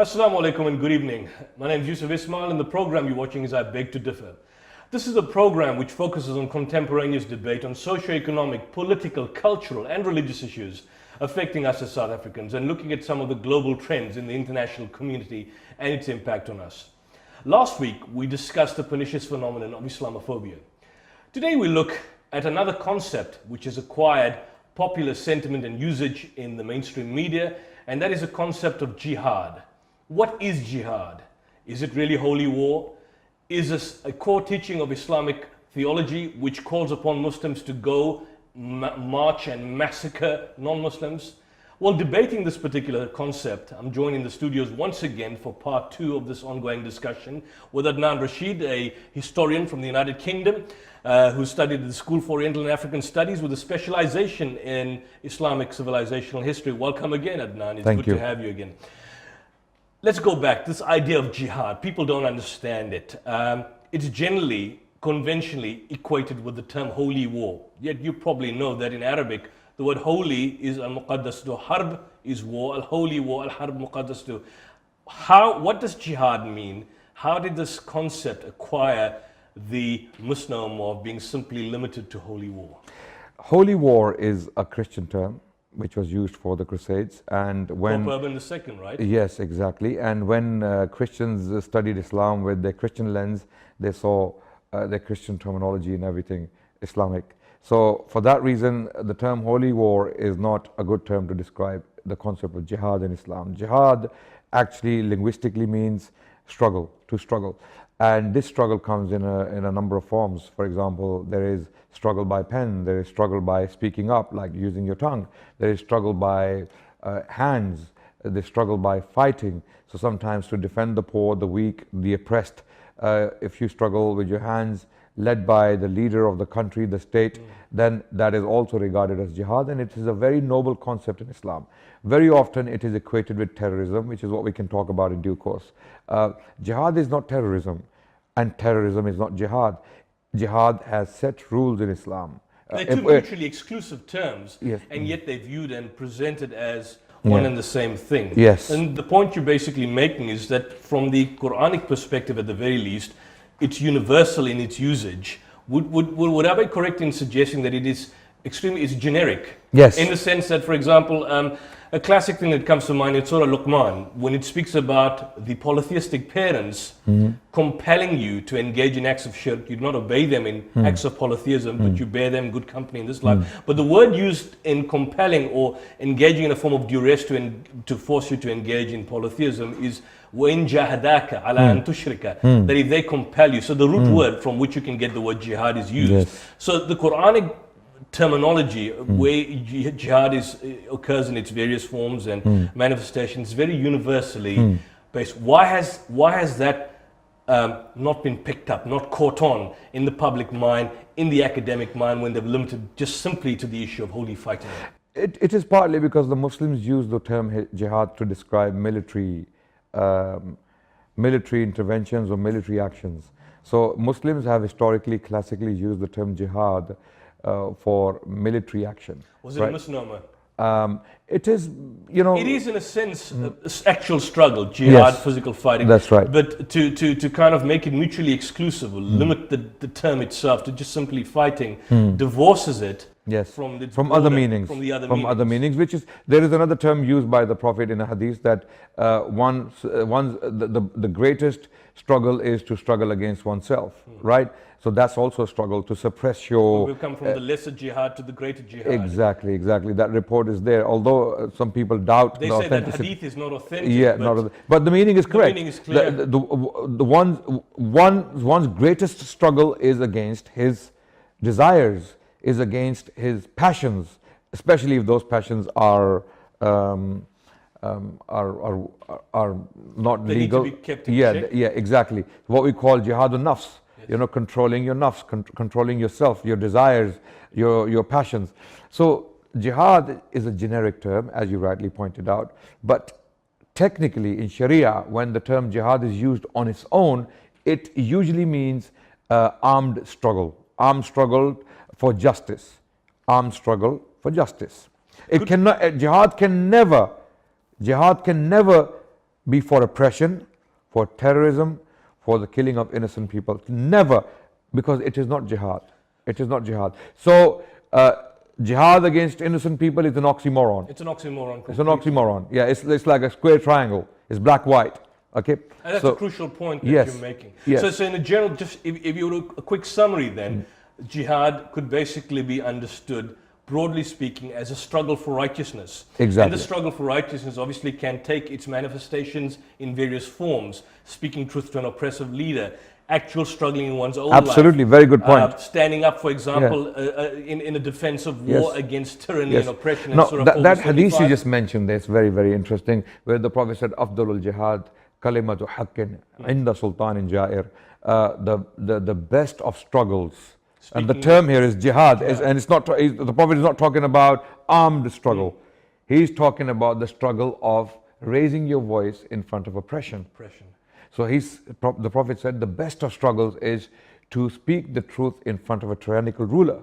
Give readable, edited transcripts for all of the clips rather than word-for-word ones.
Assalamu alaikum and good evening. My name is Yusuf Ismail and the program you're watching is I Beg to Differ. This is a program which focuses on contemporaneous debate on socio-economic, political, cultural and religious issues affecting us as South Africans and looking at some of the global trends in the international community and its impact on us. Last week we discussed the pernicious phenomenon of Islamophobia. Today we look at another concept which has acquired popular sentiment and usage in the mainstream media, and that is the concept of jihad. What is jihad? Is it really holy war? Is this a core teaching of Islamic theology which calls upon Muslims to go march and massacre non-Muslims? Well, debating this particular concept, I'm joined in the studios once again for part 2 of this ongoing discussion with Adnan Rashid, a historian from the United Kingdom who studied at the School for Oriental and African Studies with a specialization in Islamic civilizational history. Welcome again, Adnan. It's good to have you again. Let's go back. This idea of jihad, people don't understand it. It's generally, conventionally equated with the term holy war. Yet you probably know that in Arabic, the word holy is al-muqaddas, harb is war, al-holy war, al-harb muqaddas. What does jihad mean? How did this concept acquire the misnomer of being simply limited to holy war? Holy war is a Christian term which was used for the crusades, and when Pope Urban II, right? Yes, exactly. And when Christians studied Islam with their Christian lens, they saw their Christian terminology and everything Islamic. So for that reason, the term holy war is not a good term to describe the concept of jihad in Islam. Jihad actually linguistically means struggle, to struggle. And this struggle comes in a number of forms. For example, there is struggle by pen, there is struggle by speaking up, like using your tongue. There is struggle by hands, there's struggle by fighting. So sometimes to defend the poor, the weak, the oppressed, if you struggle with your hands, led by the leader of the country, the state, then that is also regarded as jihad, and it is a very noble concept in Islam. Very often it is equated with terrorism, which is what we can talk about in due course. Jihad is not terrorism, and terrorism is not jihad. Jihad has set rules in Islam. They're two mutually exclusive terms, yes. And yet they're viewed and presented as one and the same thing. Yes. And the point you're basically making is that from the Quranic perspective at the very least, it's universal in its usage. Would I be correct in suggesting that it is it's generic? Yes. In the sense that, for example, a classic thing that comes to mind is Surah Luqman, when it speaks about the polytheistic parents compelling you to engage in acts of shirk. You do not obey them in acts of polytheism, but you bear them good company in this life. But the word used in compelling or engaging in a form of duress to force you to engage in polytheism is وَإِن جَاهَدَاكَ عَلَىٰ أَن تُشْرِكَ, that if they compel you. So the root word from which you can get the word jihad is used. Yes. So the Quranic terminology where jihad occurs in its various forms and manifestations very universally based. Why has that not been picked up, not caught on in the public mind, in the academic mind, when they've limited just simply to the issue of holy fighting? It is partly because the Muslims use the term jihad to describe military interventions or military actions. So Muslims have historically, classically used the term jihad for military action. Was it a misnomer? It is, It is in a sense actual struggle, jihad, yes, physical fighting. That's right. But to kind of make it mutually exclusive, or limit the term itself to just simply fighting, divorces it. Yes, from other meanings. From the other other meanings, which is, there is another term used by the Prophet in a hadith that the greatest struggle is to struggle against oneself, right? So that's also a struggle to suppress your... We've come from the lesser jihad to the greater jihad. Exactly. That report is there, although some people doubt the authenticity. They say that hadith is not authentic. Yeah, but the meaning is correct. The meaning is clear. One's greatest struggle is against his desires, is against his passions, especially if those passions are not they legal. Need to be kept in check. Yeah, exactly. What we call jihad al-nafs. Yes. Controlling your nafs, controlling yourself, your desires, your passions. So jihad is a generic term, as you rightly pointed out, but technically in Sharia, when the term jihad is used on its own, it usually means armed struggle for justice. Armed struggle for justice. It cannot. Jihad can never be for oppression, for terrorism, for the killing of innocent people. Never, because it is not jihad. It is not jihad. So, jihad against innocent people is an oxymoron. It's an oxymoron. It's an oxymoron. Yeah, it's like a square triangle. It's black-white. Okay. And that's a crucial point that yes, you're making. Yes. So in a general, just if you were a quick summary then, jihad could basically be understood, broadly speaking, as a struggle for righteousness. Exactly. And the struggle for righteousness obviously can take its manifestations in various forms. Speaking truth to an oppressive leader, actual struggling in one's own life. Absolutely, very good point. Standing up, for example, in a defense of war against tyranny and oppression. No, and that hadith you just mentioned, that's very, very interesting, where the Prophet said, Afdalul jihad, kalimatu haqqin, inda sultanin ja'ir. The best of struggles. And the term here is jihad, and it's not. The Prophet is not talking about armed struggle. He's talking about the struggle of raising your voice in front of oppression. So the Prophet said the best of struggles is to speak the truth in front of a tyrannical ruler.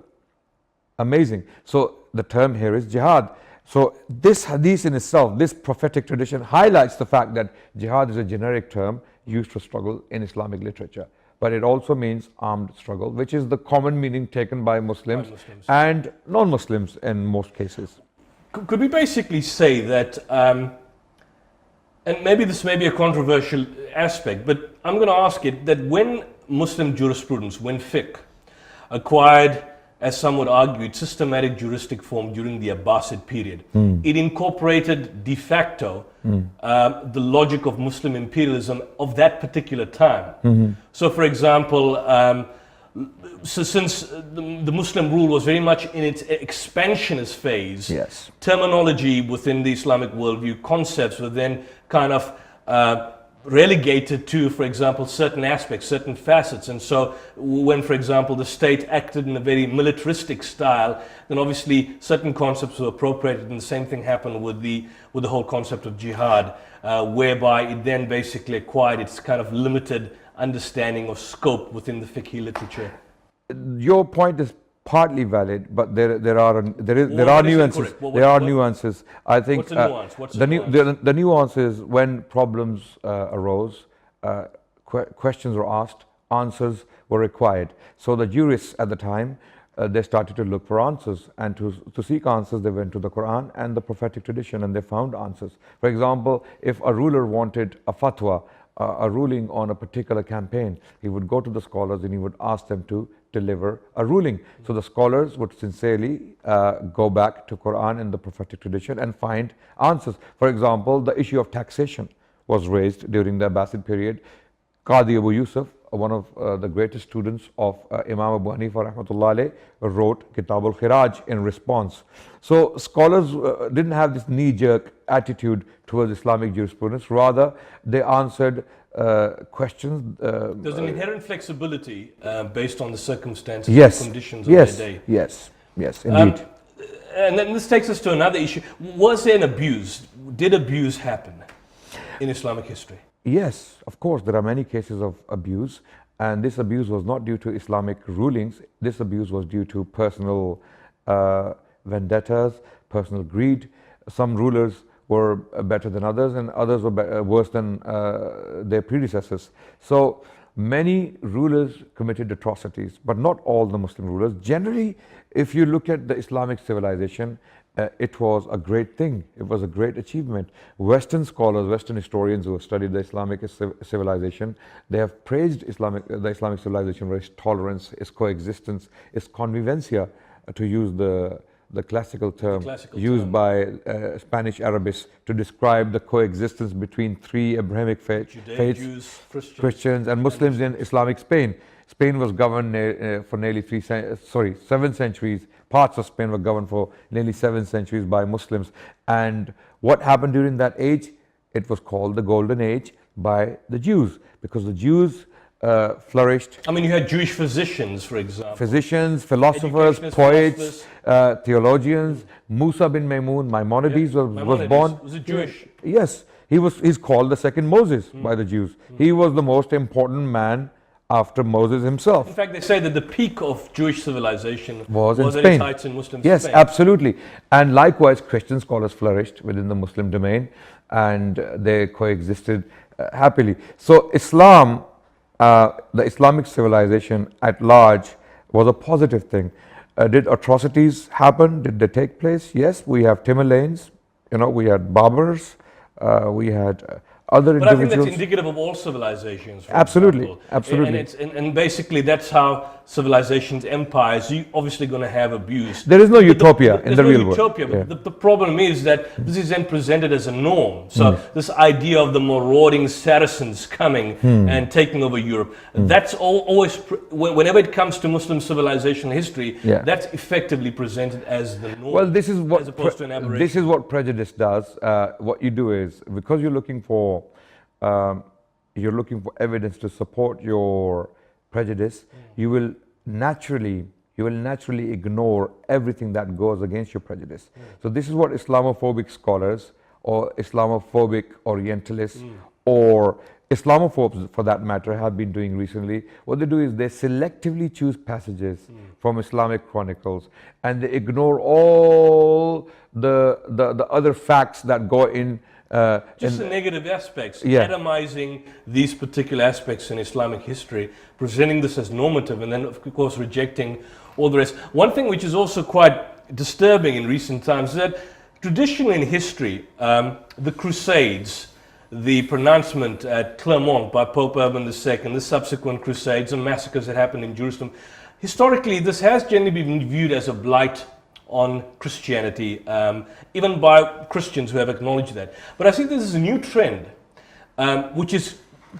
Amazing. So the term here is jihad. So this hadith in itself, this prophetic tradition highlights the fact that jihad is a generic term used for struggle in Islamic literature. But it also means armed struggle, which is the common meaning taken by Muslims and non-Muslims in most cases. Could we basically say that, and maybe this may be a controversial aspect, but I'm going to ask it, that when Muslim jurisprudence, when fiqh, acquired, as some would argue, its systematic juristic form during the Abbasid period, it incorporated de facto the logic of Muslim imperialism of that particular time. So, for example, since the Muslim rule was very much in its expansionist phase, terminology within the Islamic worldview, concepts were then kind of relegated to, for example, certain aspects, certain facets. And so when, for example, the state acted in a very militaristic style, then obviously certain concepts were appropriated, and the same thing happened with the whole concept of jihad, whereby it then basically acquired its kind of limited understanding of scope within the fiqh literature. Your point is partly valid, but there are nuances. There are nuances. I think what's a nuance? What's the nuance is when problems arose, questions were asked, answers were required. So the jurists at the time, they started to look for answers, and to seek answers, they went to the Quran and the prophetic tradition, and they found answers. For example, if a ruler wanted a fatwa, a ruling on a particular campaign, he would go to the scholars and he would ask them to deliver a ruling. So the scholars would sincerely go back to Quran and the prophetic tradition and find answers. For example, the issue of taxation was raised during the Abbasid period. Qadi Abu Yusuf, one of the greatest students of Imam Abu Hanifa rahmatullah alayh, wrote Kitab al-Khiraj in response. So scholars didn't have this knee-jerk attitude towards Islamic jurisprudence. Rather, they answered questions. There's an inherent flexibility based on the circumstances and conditions of the day. Yes, indeed. And then this takes us to another issue. Was there an abuse? Did abuse happen in Islamic history? Yes, of course, there are many cases of abuse, and this abuse was not due to Islamic rulings. This abuse was due to personal vendettas, personal greed. Some rulers were better than others, and others were worse than their predecessors. So many rulers committed atrocities, but not all the Muslim rulers. Generally, if you look at the Islamic civilization, it was a great thing. It was a great achievement. Western scholars, Western historians who have studied the Islamic civilization, they have praised the Islamic civilization for its tolerance, its coexistence, its convivencia, to use the classical term used by Spanish Arabists to describe the coexistence between three Abrahamic faiths, Jews, Christians and Muslims in Islamic Spain. Spain was governed for nearly 7 centuries. Parts of Spain were governed for nearly 7 centuries by Muslims. And what happened during that age? It was called the Golden Age by the Jews, because the Jews flourished. I mean, you had Jewish physicians, for example. Physicians, philosophers, poets, theologians. Musa bin Maimonides was born. Was it Jewish? Yes, he's called the second Moses by the Jews. He was the most important man after Moses himself. In fact, they say that the peak of Jewish civilization Was in at Spain. its heights in Muslim Yes, Spain. absolutely. And likewise, Christian scholars flourished within the Muslim domain, and they coexisted happily. So Islam, the Islamic civilization at large, was a positive thing. Did atrocities happen? Did they take place? Yes, we have Timalanes, we had Barbers, we had other But I think individuals. that's indicative of all civilizations. for Absolutely, example. absolutely. And basically that's how civilizations, empires, you're obviously going to have abuse. There is no But utopia in the real world. utopia, Yeah. but the problem is that this is then presented as a norm. So this idea of the marauding Saracens coming and taking over Europe, that's always, whenever it comes to Muslim civilizational history, Yeah. that's effectively presented as the norm. Well, this is as opposed to an aberration. this is what prejudice does. What you do is, because you're looking for evidence to support your prejudice, you will naturally ignore everything that goes against your prejudice. So this is what Islamophobic scholars or Islamophobic Orientalists or Islamophobes, for that matter, have been doing recently. What they do is they selectively choose passages from Islamic chronicles, and they ignore all the other facts that go in. Just the negative aspects, Yeah. atomizing these particular aspects in Islamic history, presenting this as normative, and then of course rejecting all the rest. One thing which is also quite disturbing in recent times is that traditionally in history, the Crusades, the pronouncement at Clermont by Pope Urban II, the subsequent Crusades and massacres that happened in Jerusalem, historically this has generally been viewed as a blight on Christianity, even by Christians who have acknowledged that. But I think this is a new trend, which is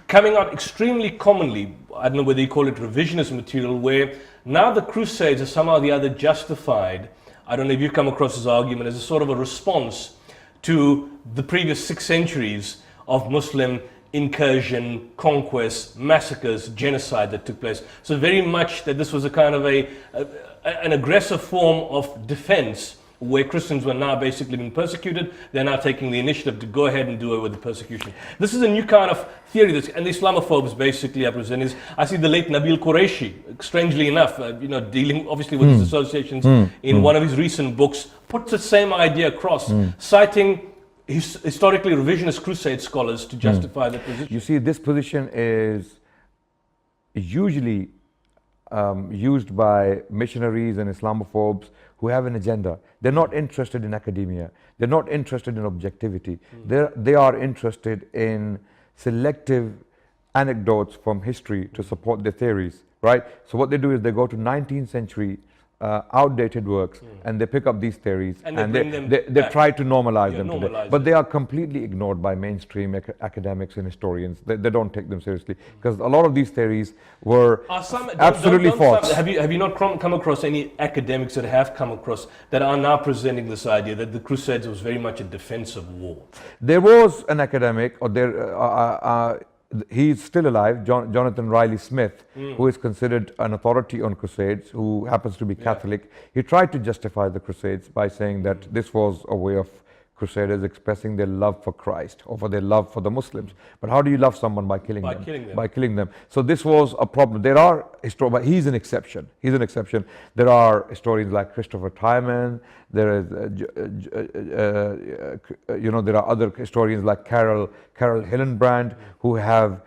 coming out extremely commonly. I don't know whether you call it revisionist material, where now the Crusades are somehow or the other justified. I don't know if you've come across this argument as a sort of a response to the previous 6 centuries of Muslim incursion, conquest, massacres, genocide that took place. So very much that this was a kind of an aggressive form of defense, where Christians were now basically being persecuted. They're now taking the initiative to go ahead and do away with the persecution. This is a new kind of theory, and the Islamophobes basically are presenting. I see the late Nabil Qureshi, strangely enough, dealing obviously with his associations in one of his recent books, puts the same idea across, citing historically revisionist crusade scholars to justify their position. You see, this position is usually used by missionaries and Islamophobes who have an agenda. They're not interested in academia. They're not interested in objectivity. They are interested in selective anecdotes from history to support their theories, right? So what they do is they go to 19th century outdated works and they pick up these theories And they try to normalize them today. normalize But they are completely ignored by mainstream academics and historians. They don't take them seriously because a lot of these theories were absolutely false. Have you not come across any academics that have come across that are now presenting this idea that the Crusades was very much a defensive war? There was an academic, or he's still alive, Jonathan Riley Smith, who is considered an authority on Crusades, who happens to be Catholic. He tried to justify the Crusades by saying that this was a way of Crusaders expressing their love for Christ or for their love for the Muslims. But how do you love someone by killing them? By killing them. So this was a problem. There are historians, but he's an exception. He's an exception. There are historians like Christopher Tyman. There is, there are other historians like Carol Hillenbrand who have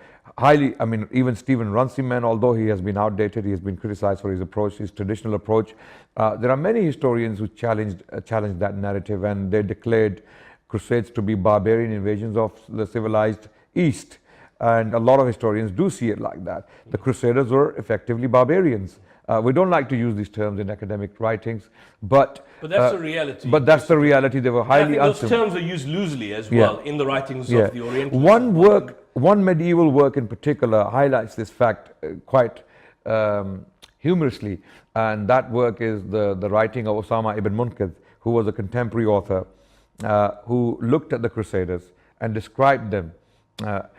even Stephen Runciman, although he has been outdated, he has been criticized for his approach, his traditional approach. There are many historians who challenged that narrative, and they declared Crusades to be barbarian invasions of the civilized East. And a lot of historians do see it like that. The Crusaders were effectively barbarians. We don't like to use these terms in academic writings, but that's the reality. But that's the reality. They were highly those terms are used loosely as well in the writings of the Orientalists. One medieval work in particular highlights this fact quite humorously, and that work is the writing of Osama ibn Munqidh, who was a contemporary author who looked at the Crusaders and described them.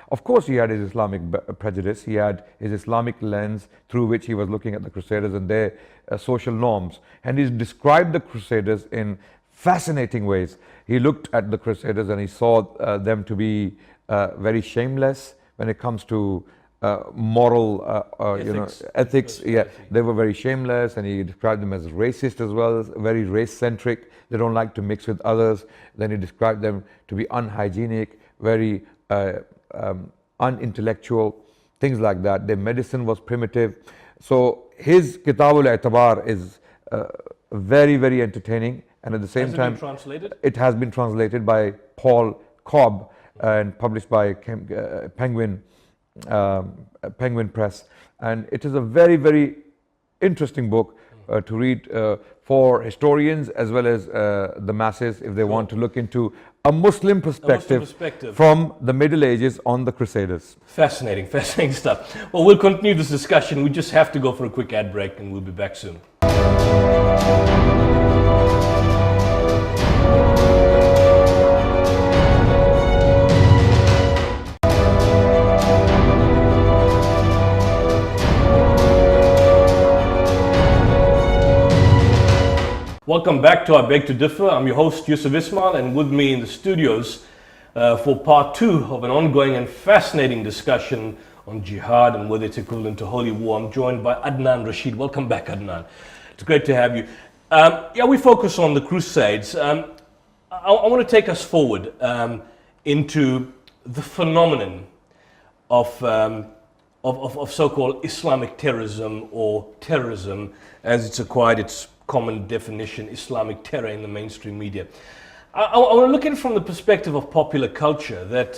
Of course, he had his Islamic prejudice. He had his Islamic lens through which he was looking at the Crusaders and their social norms. And he described the Crusaders in fascinating ways. He looked at the Crusaders and he saw them to be very shameless when it comes to moral, ethics. Yeah, personality. they were very shameless, and he described them as racist as well, very race-centric. They don't like to mix with others. Then he described them to be unhygienic, very unintellectual, things like that. Their medicine was primitive. So his Kitab al-I'tibar is very, very entertaining, and at the same time, Has it been translated? it has been translated by Paul Cobb and published by Penguin Press, and it is a very, very interesting book to read for historians as well as the masses if they want to look into a Muslim perspective from the Middle Ages on the Crusaders. Fascinating, fascinating stuff. Well, we'll continue this discussion. We just have to go for a quick ad break and we'll be back soon. Welcome back to I Beg to Differ. I'm your host, Yusuf Ismail, and with me in the studios for part 2 of an ongoing and fascinating discussion on jihad and whether it's equivalent to holy war. I'm joined by Adnan Rashid. Welcome back, Adnan. It's great to have you. We focus on the Crusades. I want to take us forward into the phenomenon of so-called Islamic terrorism, or terrorism as it's acquired its common definition, Islamic terror in the mainstream media. I want to look at it from the perspective of popular culture, that,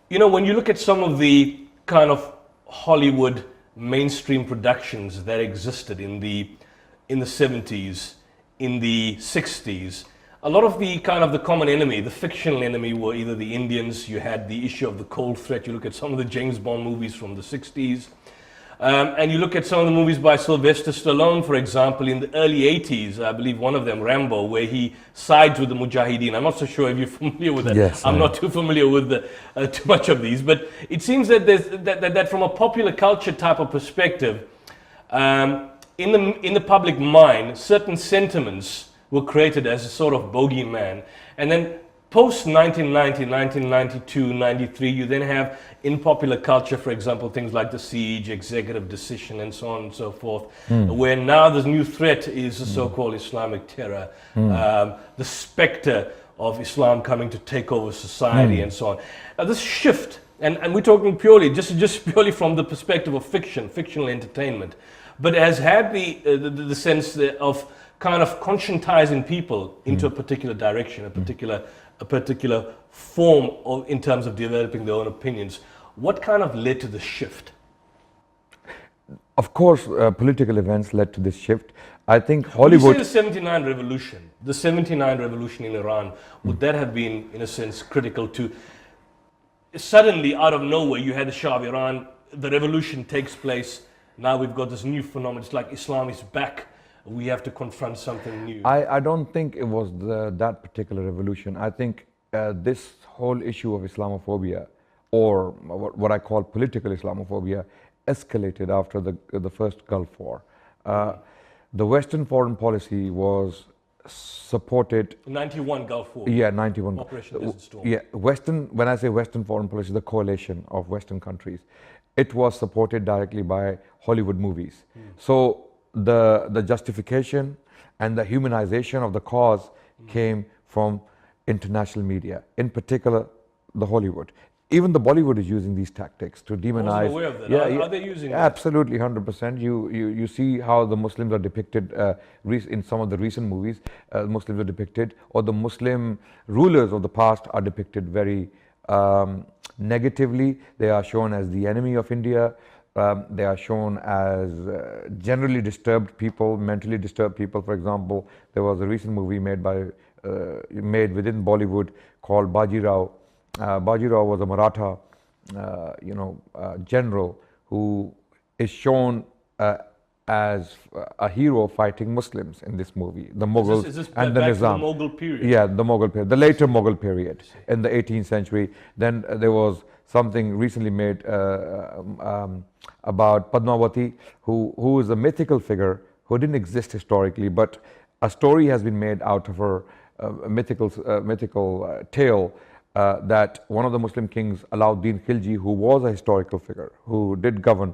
when you look at some of the kind of Hollywood mainstream productions that existed in the 70s, in the 60s, a lot of the kind of the common enemy, the fictional enemy, were either the Indians. You had the issue of the cold threat. You look at some of the James Bond movies from the 60s. And you look at some of the movies by Sylvester Stallone, for example, in the early 80s, I believe one of them, Rambo, where he sides with the Mujahideen. I'm not so sure if you're familiar with that. Yes, I'm not too familiar with too much of these, but it seems that there's that from a popular culture type of perspective, in the public mind, certain sentiments were created as a sort of bogeyman, and then post 1990, 1992, 93, you then have in popular culture, for example, things like the siege, executive decision, and so on and so forth, where now the new threat is the so-called Islamic terror, the specter of Islam coming to take over society, and so on. Now, this shift, and we're talking purely, just purely from the perspective of fictional entertainment, but has had the sense of kind of conscientizing people into a particular direction, a particular form in terms of developing their own opinions. What kind of led to the shift? Of course, political events led to this shift. I think Hollywood... You say the 79 revolution in Iran, would that have been, in a sense, critical to... Suddenly, out of nowhere, you had the Shah of Iran, the revolution takes place, now we've got this new phenomenon, it's like Islam is back. We have to confront something new. I don't think it was that particular revolution. I think this whole issue of Islamophobia, or what I call political Islamophobia, escalated after the first Gulf War. The Western foreign policy was supported... 91 Gulf War. Yeah, 91. Operation Desert Storm. Yeah, when I say Western foreign policy, the coalition of Western countries, it was supported directly by Hollywood movies. So the justification and the humanization of the cause came from international media, in particular the Hollywood. Even the Bollywood is using these tactics to demonize. I wasn't aware of that. Are they using that? Absolutely, 100%. You see how the Muslims are depicted in some of the recent movies. Muslims are depicted, or the Muslim rulers of the past are depicted very negatively. They are shown as the enemy of India. They are shown as generally disturbed people, mentally disturbed people. For example, there was a recent movie made within Bollywood called Baji Rao. Baji Rao was a Maratha, general who is shown as a hero fighting Muslims in this movie. The Mughals is this and the Nizam. The Mughal period? Yeah, the Mughal period, the later Mughal period in the 18th century. Then there was something recently made about Padmavati, who is a mythical figure who didn't exist historically, but a story has been made out of her mythical tale that one of the Muslim kings, Alauddin Khilji, who was a historical figure, who did govern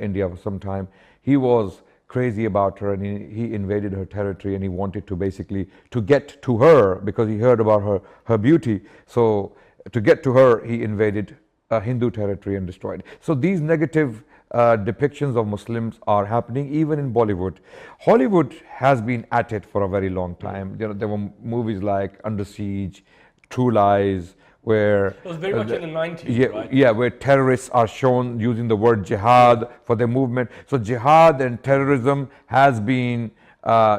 India for some time, he was crazy about her, and he invaded her territory, and he wanted to basically to get to her because he heard about her beauty. So to get to her, he invaded Hindu territory and destroyed. So these negative depictions of Muslims are happening even in Bollywood. Hollywood has been at it for a very long time. There were movies like Under Siege, True Lies, where it was very much in the 90s, right? Yeah, where terrorists are shown using the word jihad for their movement. So jihad and terrorism has been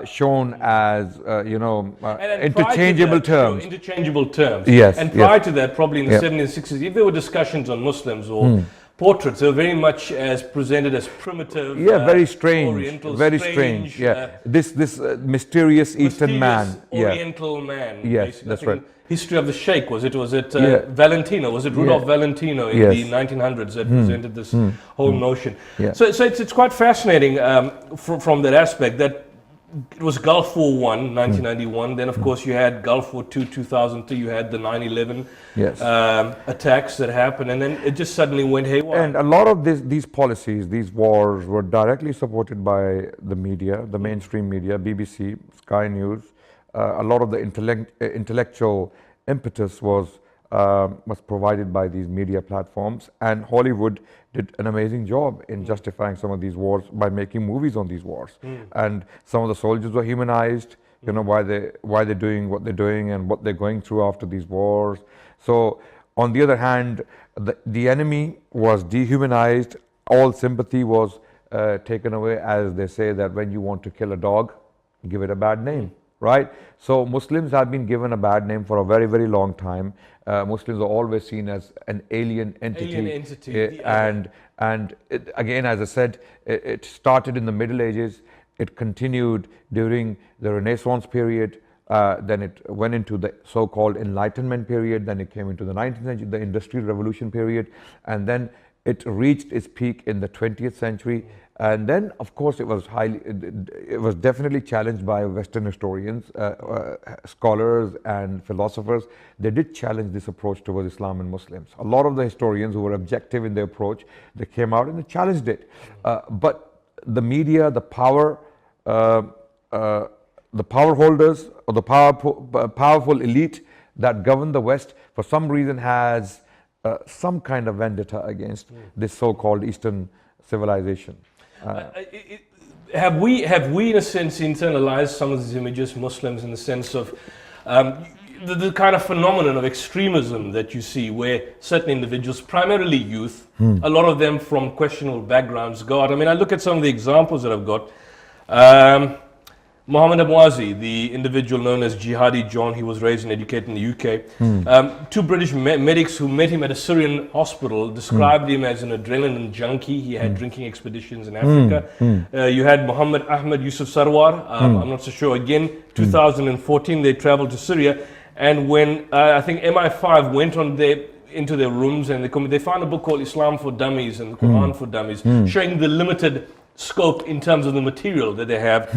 shown as interchangeable terms. Interchangeable terms. Yes. And prior to that, probably in the 70s and 60s, if there were discussions on Muslims or portraits, they were very much as presented as primitive. Yeah, very strange. Oriental, very strange. Yeah, this mysterious Eastern man. Oriental man. Yes, basically. that's right. History of the Sheikh, was it Valentino? Was it Rudolph Valentino in the 1900s that presented this whole notion? Yeah. So it's quite fascinating from that aspect that it was Gulf War I, 1991. Then, of course, you had Gulf War II, 2002. You had the 9/11 attacks that happened, and then it just suddenly went haywire. And a lot of these policies, these wars, were directly supported by the media, the mainstream media, BBC, Sky News. A lot of the intellectual impetus was provided by these media platforms, and Hollywood did an amazing job in justifying some of these wars by making movies on these wars. And some of the soldiers were humanized, why they're doing what they're doing and what they're going through after these wars. So on the other hand, the enemy was dehumanized. All sympathy was taken away, as they say that when you want to kill a dog, give it a bad name. Right? So Muslims have been given a bad name for a very, very long time. Muslims are always seen as an alien entity. And again, as I said, it started in the Middle Ages. It continued during the Renaissance period. Then it went into the so-called Enlightenment period. Then it came into the 19th century, the Industrial Revolution period. And then it reached its peak in the 20th century. And then, of course, it was definitely challenged by Western historians, scholars and philosophers. They did challenge this approach towards Islam and Muslims. A lot of the historians who were objective in their approach, they came out and they challenged it. But the media, the power holders or the powerful elite that govern the West, for some reason has some kind of vendetta against this so-called Eastern civilization. Have we in a sense internalized some of these images, Muslims, in the sense of the kind of phenomenon of extremism that you see, where certain individuals, primarily youth, a lot of them from questionable backgrounds, I mean, I look at some of the examples that I've got. Muhammad Amwazi, the individual known as Jihadi John, he was raised and educated in the UK. Two British medics who met him at a Syrian hospital described him as an adrenaline junkie. He had drinking expeditions in Africa. You had Muhammad Ahmed Yusuf Sarwar. I'm not so sure. Again, 2014, they traveled to Syria. And when I think MI5 went into their rooms and they found a book called Islam for Dummies and the Quran for Dummies, showing the limited scope in terms of the material that they have.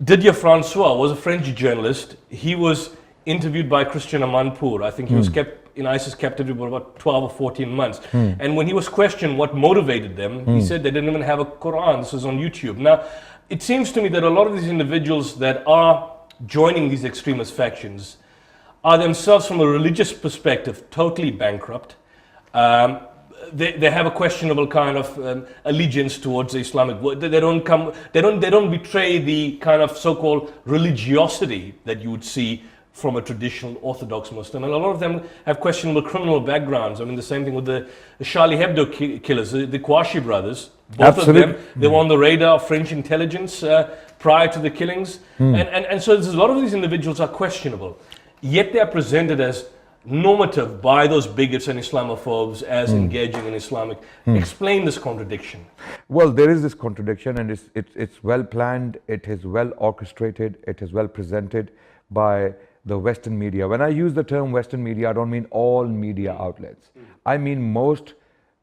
Didier Francois was a French journalist. He was interviewed by Christian Amanpour. I think he was kept in ISIS captivity for about 12 or 14 months. And when he was questioned what motivated them, he said they didn't even have a Quran. This was on YouTube. Now, it seems to me that a lot of these individuals that are joining these extremist factions are themselves, from a religious perspective, totally bankrupt. They have a questionable kind of allegiance towards the Islamic world. They don't betray the kind of so-called religiosity that you would see from a traditional Orthodox Muslim. And a lot of them have questionable criminal backgrounds. I mean, the same thing with the Charlie Hebdo killers, the Kouachi brothers. Both of them, they were on the radar of French intelligence prior to the killings. And so there's a lot of these individuals are questionable. Yet they are presented as normative by those bigots and Islamophobes as engaging in Islamic. Explain this contradiction. Well, there is this contradiction, and it's well planned, it is well orchestrated, it is well presented by the Western media. When I use the term Western media, I don't mean all media outlets. I mean most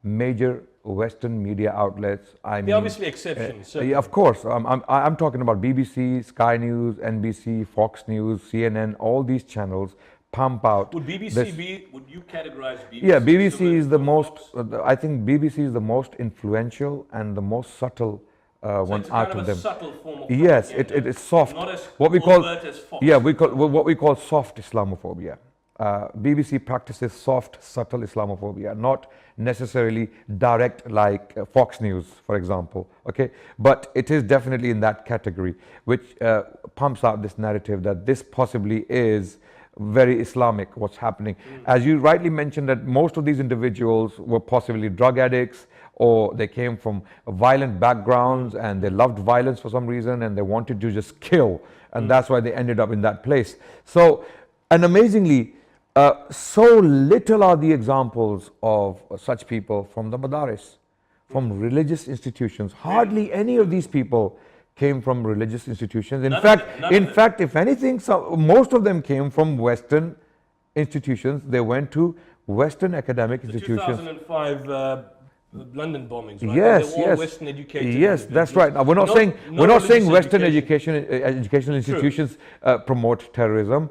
major Western media outlets. There are obviously exceptions. Yeah, of course. I'm talking about BBC, Sky News, NBC, Fox News, CNN, all these channels pump out. Would BBC be, would you categorize BBC? Yeah, BBC is the most, I think BBC is the most influential and the most subtle one out of them. It's a subtle form of yes, it is soft. Not as what we call, as Fox. yeah, what we call soft Islamophobia. BBC practices soft, subtle Islamophobia, not necessarily direct like Fox News, for example. Okay, but it is definitely in that category, which pumps out this narrative that this possibly is very Islamic, what's happening. As you rightly mentioned, that most of these individuals were possibly drug addicts, or they came from violent backgrounds and they loved violence for some reason and they wanted to just kill, and that's why they ended up in that place. So, and amazingly, so little are the examples of such people from the madaris, from religious institutions. Hardly any of these people came from religious institutions. In fact, if anything, most of them came from Western institutions. They went to Western academic institutions. 2005 London bombings, right? Yes, they were all Western educated. Yes, that's right. Now, we're not saying Western educational institutions promote terrorism.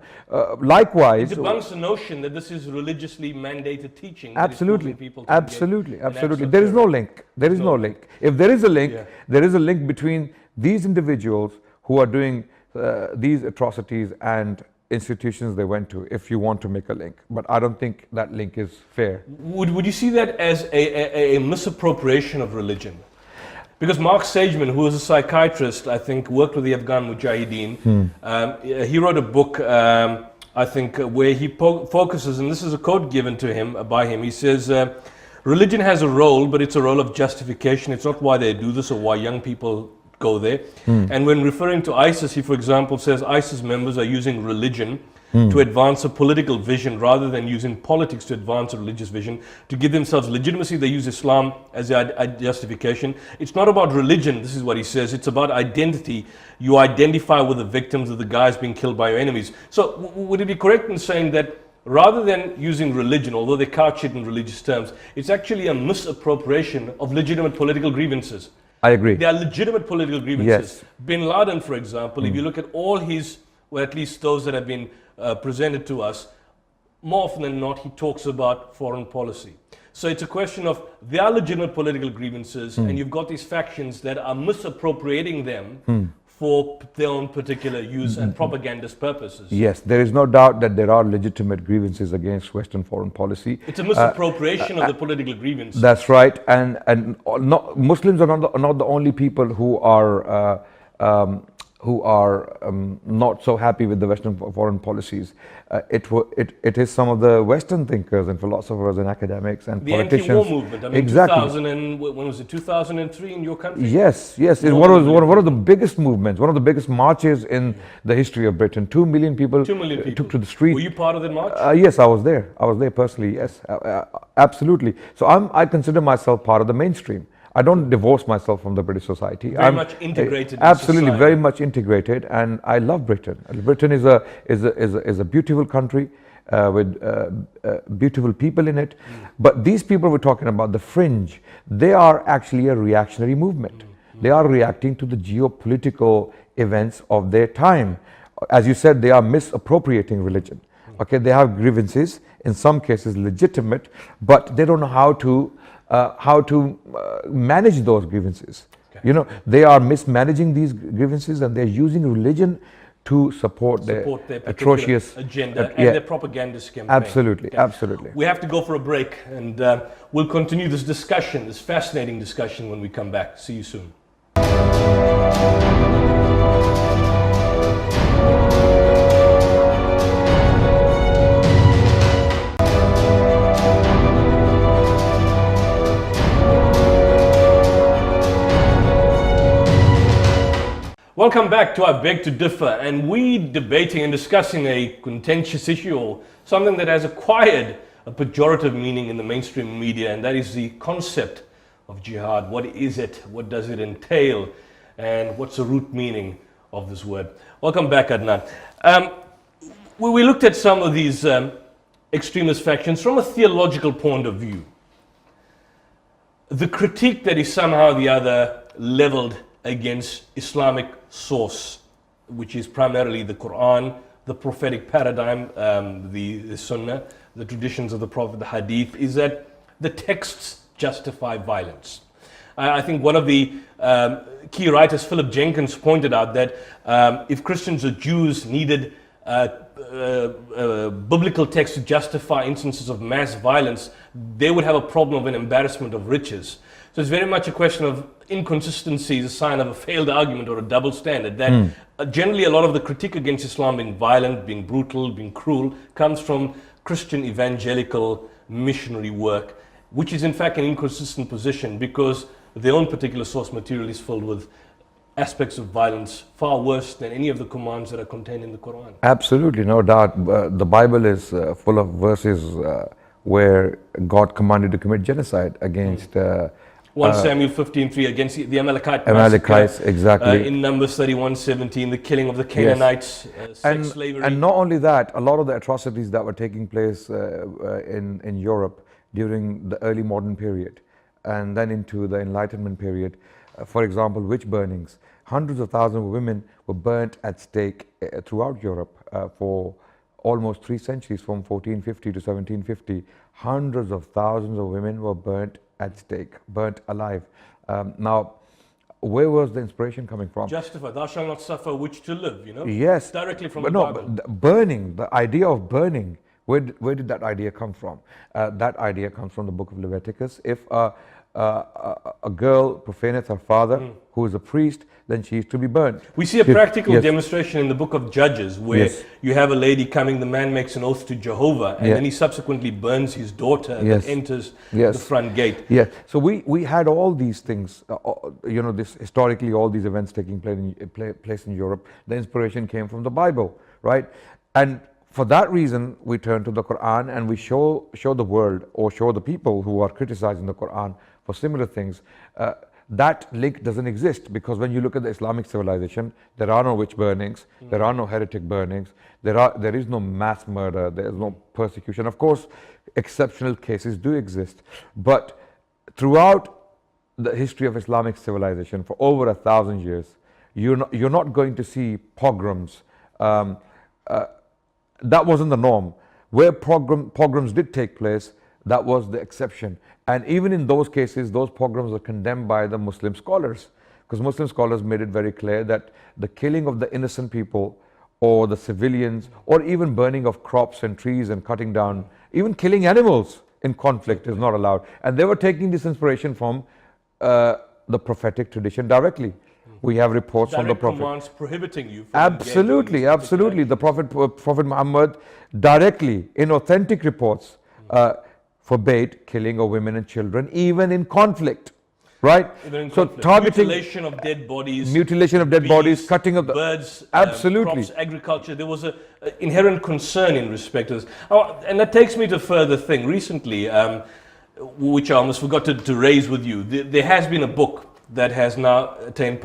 Likewise, it debunks the notion that this is religiously mandated teaching. Absolutely, absolutely. There is no link. There is no link. If there is a link, there is a link between these individuals who are doing these atrocities and institutions they went to, if you want to make a link. But I don't think that link is fair. Would you see that as a misappropriation of religion? Because Mark Sageman, who was a psychiatrist, I think worked with the Afghan Mujahideen, he wrote a book, I think, where he focuses, and this is a quote given to him by him, he says, religion has a role, but it's a role of justification. It's not why they do this or why young people go there. And when referring to ISIS, he, for example, says ISIS members are using religion to advance a political vision rather than using politics to advance a religious vision. To give themselves legitimacy, they use Islam as their justification. It's not about religion, this is what he says, it's about identity. You identify with the victims of the guys being killed by your enemies. So would it be correct in saying that rather than using religion, although they couch it in religious terms, it's actually a misappropriation of legitimate political grievances? I agree. They are legitimate political grievances. Bin Laden, for example, if you look at all his, or at least those that have been presented to us, more often than not, he talks about foreign policy. So it's a question of they are legitimate political grievances, and you've got these factions that are misappropriating them for their own particular use and propagandist purposes. Yes, there is no doubt that there are legitimate grievances against Western foreign policy. It's a misappropriation of the political grievance. That's right, and Muslims are not the only people who are not so happy with the Western foreign policies. It is some of the Western thinkers and philosophers and academics and politicians. The anti-war movement. I mean, exactly. When was it? 2003 in your country? Yes. It was one of the biggest movements, one of the biggest marches in the history of Britain. 2 million people took to the street. Were you part of that march? Yes, I was there. I was there personally. Yes, absolutely. So I consider myself part of the mainstream. I don't divorce myself from the British society. I'm much integrated. Absolutely, very much integrated, and I love Britain. Britain is a beautiful country with beautiful people in it. But these people we're talking about, the fringe, they are actually a reactionary movement. They are reacting to the geopolitical events of their time. As you said, they are misappropriating religion. Okay, they have grievances, in some cases legitimate, but they don't know how to manage those grievances. Okay. You know, they are mismanaging these grievances, and they're using religion to support their atrocious agenda and their propagandist campaign. Absolutely, absolutely. We have to go for a break, and we'll continue this discussion, this fascinating discussion, when we come back. See you soon. Welcome back to I Beg to Differ, and we debating and discussing a contentious issue, or something that has acquired a pejorative meaning in the mainstream media, and that is the concept of jihad. What is it? What does it entail? And what's the root meaning of this word? Welcome back, Adnan. We looked at some of these extremist factions from a theological point of view. The critique that is somehow or the other leveled against Islamic source, which is primarily the Quran, the prophetic paradigm, the Sunnah, the traditions of the Prophet, the Hadith, is that the texts justify violence. I think one of the key writers, Philip Jenkins, pointed out that if Christians or Jews needed biblical texts to justify instances of mass violence, they would have a problem of an embarrassment of riches. So it's very much a question of inconsistency is a sign of a failed argument or a double standard. That generally a lot of the critique against Islam being violent, being brutal, being cruel, comes from Christian evangelical missionary work, which is in fact an inconsistent position because their own particular source material is filled with aspects of violence far worse than any of the commands that are contained in the Quran. Absolutely, no doubt. The Bible is full of verses where God commanded to commit genocide against 1 Samuel 15:3 against the Amalekites, exactly. In Numbers 31:17, the killing of the Canaanites, sex slavery. And not only that, a lot of the atrocities that were taking place in Europe during the early modern period and then into the Enlightenment period, for example, witch burnings. Hundreds of thousands of women were burnt at stake throughout Europe for almost 3 centuries, from 1450 to 1750. Hundreds of thousands of women were burnt at stake, burnt alive. Now, where was the inspiration coming from? Justify, thou shalt not suffer a witch to live, you know? Yes. Directly from but the no, Bible. But burning, the idea of burning, where did that idea come from? That idea comes from the book of Leviticus. If a girl profaneth her father, who is a priest, then she is to be burnt. We see a practical demonstration in the book of Judges where you have a lady coming, the man makes an oath to Jehovah, and then he subsequently burns his daughter that enters the front gate. Yes. So we had all these things, you know, this historically all these events taking place in Europe. The inspiration came from the Bible, right? And for that reason, we turn to the Quran and we show the world or show the people who are criticizing the Quran for similar things. That link doesn't exist because when you look at the Islamic civilization, there are no witch burnings, there are no heretic burnings, there is no mass murder, there is no persecution. Of course, exceptional cases do exist, but throughout the history of Islamic civilization for over 1,000 years, you're not going to see pogroms. That wasn't the norm. Where pogroms did take place, that was the exception. And even in those cases, those pogroms are condemned by the Muslim scholars, because Muslim scholars made it very clear that the killing of the innocent people or the civilians or even burning of crops and trees and cutting down, even killing animals in conflict is not allowed. And they were taking this inspiration from the prophetic tradition directly. We have reports from the Prophet. Commands prohibiting you from absolutely. The Prophet Muhammad directly in authentic reports forbade killing of women and children, even in conflict, right? Even in so conflict. Targeting mutilation of dead bodies, bodies, cutting of the birds, absolutely, crops, agriculture. There was an inherent concern in respect to this, and that takes me to a further thing. Recently, which I almost forgot to raise with you, there has been a book that has now attained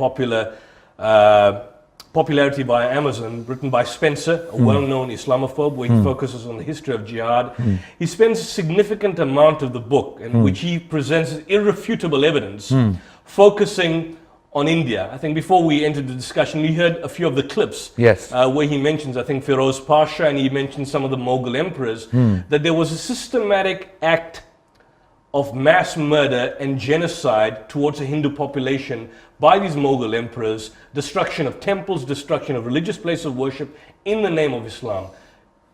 popularity via Amazon, written by Spencer, a well-known Islamophobe, where he focuses on the history of jihad. He spends a significant amount of the book in which he presents irrefutable evidence, focusing on India. I think before we entered the discussion, we heard a few of the clips where he mentions, I think, Firoz Pasha, and he mentions some of the Mughal emperors, that there was a systematic act of mass murder and genocide towards a Hindu population by these Mughal emperors, destruction of temples, destruction of religious places of worship in the name of Islam.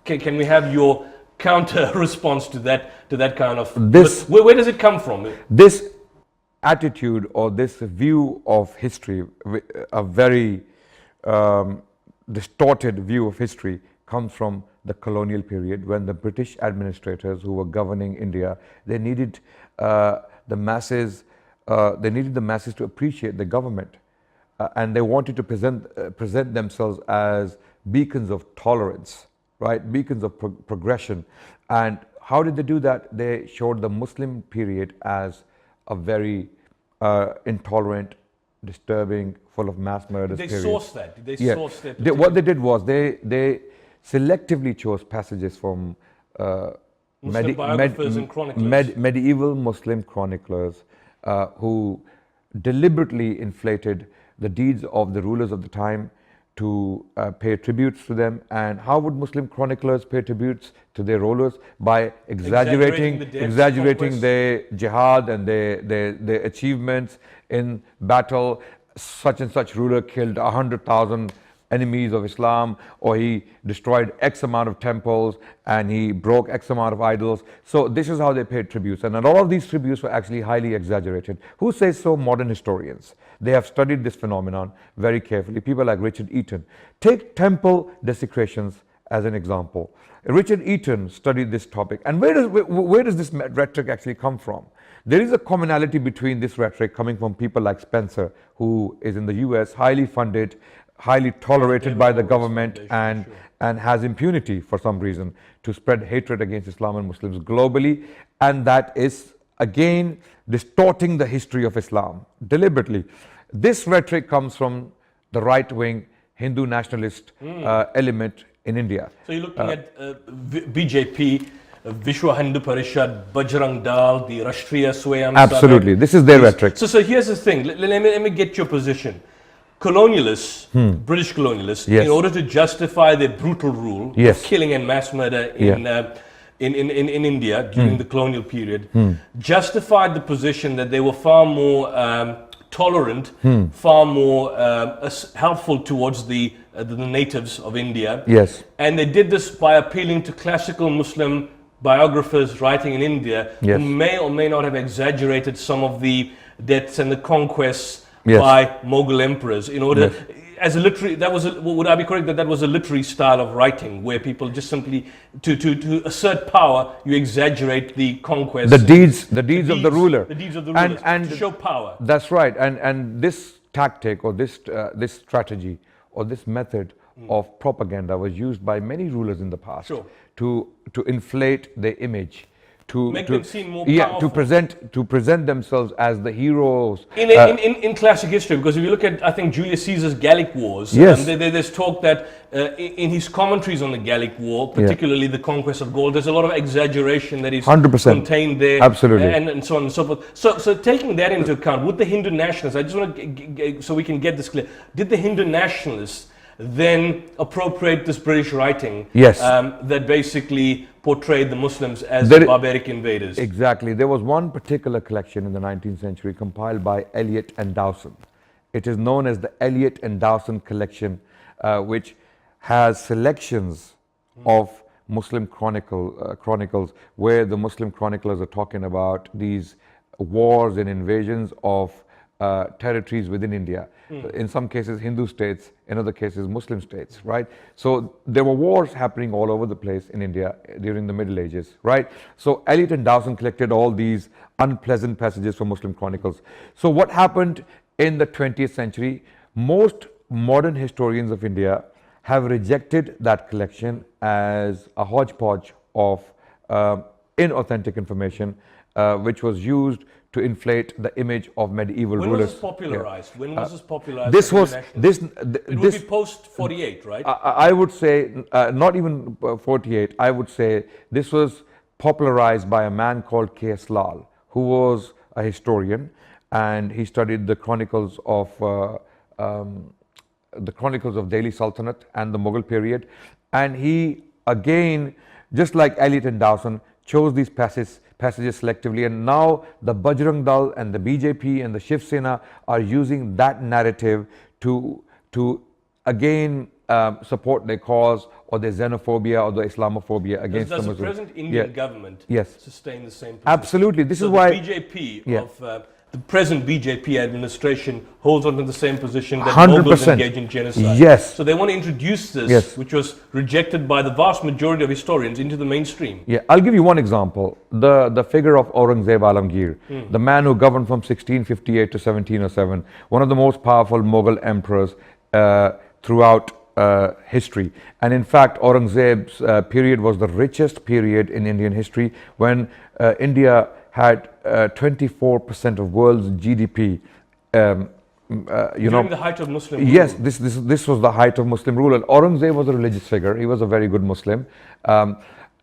Can we have your counter response to that kind of... Where does it come from? This attitude or this view of history, a very distorted view of history, comes from the colonial period, when the British administrators who were governing India, they needed the masses to appreciate the government, and they wanted to present themselves as beacons of tolerance, right? Beacons of progression. And how did they do that? They showed the Muslim period as a very intolerant, disturbing, full of mass murders period. Did they source that? Did they source that? What they did was they selectively chose passages from Muslim biographers and chroniclers. Medieval Muslim chroniclers who deliberately inflated the deeds of the rulers of the time to pay tributes to them. And how would Muslim chroniclers pay tributes to their rulers? By exaggerating their jihad and their achievements in battle. Such and such ruler killed 100,000 enemies of Islam, or he destroyed X amount of temples and he broke X amount of idols. So this is how they paid tributes, and a lot of these tributes were actually highly exaggerated. Who says so? Modern historians. They have studied this phenomenon very carefully. People like Richard Eaton. Take temple desecrations as an example. Richard Eaton studied this topic, and where does this rhetoric actually come from? There is a commonality between this rhetoric coming from people like Spencer, who is in the US, highly funded, highly tolerated by the government, and has impunity for some reason to spread hatred against Islam and Muslims globally. And that is again distorting the history of Islam deliberately. This rhetoric comes from the right-wing Hindu nationalist element in India. So you're looking at BJP, Vishwa Hindu Parishad, Bajrang Dal, the Rashtriya Swayam. Absolutely, this is their rhetoric. So here's the thing, let me get your position. Colonialists, British colonialists, Yes. in order to justify their brutal rule Yes. of killing and mass murder in India during the colonial period, justified the position that they were far more tolerant, far more helpful towards the natives of India. Yes. And they did this by appealing to classical Muslim biographers writing in India, Yes. who may or may not have exaggerated some of the deaths and the conquests Yes. by Mughal emperors in order, as a literary, would I be correct that was a literary style of writing, where people just simply, to assert power, you exaggerate the conquests. The deeds of the ruler. The deeds of the rulers, and to show power. That's right. And this tactic, or this strategy, or this method of propaganda was used by many rulers in the past. Sure. to inflate their image, to Make them seem more yeah, powerful. to present themselves as the heroes. In classic history, because if you look at, I think, Julius Caesar's Gallic Wars, Yes. There's talk that in his commentaries on the Gallic War, particularly the conquest of Gaul, there's a lot of exaggeration that is 100%. contained there. Absolutely. And so on and so forth. So taking that into account, would the Hindu nationalists, I just want to, so we can get this clear, did the Hindu nationalists then appropriate this British writing Yes. that basically portrayed the Muslims as barbaric invaders? Exactly. There was one particular collection in the 19th century compiled by Eliot and Dowson. It is known as the Eliot and Dowson collection, which has selections of Muslim chronicles, where the Muslim chroniclers are talking about these wars and invasions of territories within India. In some cases Hindu states, in other cases Muslim states, right? So there were wars happening all over the place in India during the Middle Ages, right? So Eliot and Dowson collected all these unpleasant passages from Muslim chronicles. So what happened in the 20th century? Most modern historians of India have rejected that collection as a hodgepodge of inauthentic information, which was used to inflate the image of medieval rulers. When was this popularized? When was this popularized? This was it would be post 48, right? I would say not even 48. I would say this was popularized by a man called K.S. Lal, who was a historian, and he studied the chronicles of Delhi Sultanate and the Mughal period, and he again, just like Eliot and Dowson, chose these passages selectively, and now the Bajrang Dal and the BJP and the Shiv Sena are using that narrative to again support their cause or their xenophobia or the Islamophobia against the Muslims. Does the present Indian government sustain the same position? Absolutely. This so is why the BJP of the present BJP administration holds on to the same position that 100%. Mughals engage in genocide. Yes. So they want to introduce this, which was rejected by the vast majority of historians, into the mainstream. Yeah, I'll give you one example. The figure of Aurangzeb Alamgir, the man who governed from 1658 to 1707, one of the most powerful Mughal emperors throughout history. And in fact, Aurangzeb's period was the richest period in Indian history, when India had 24% of world's GDP. During the height of Muslim rule. Yes, this was the height of Muslim rule. And Aurangzeb was a religious figure. He was a very good Muslim,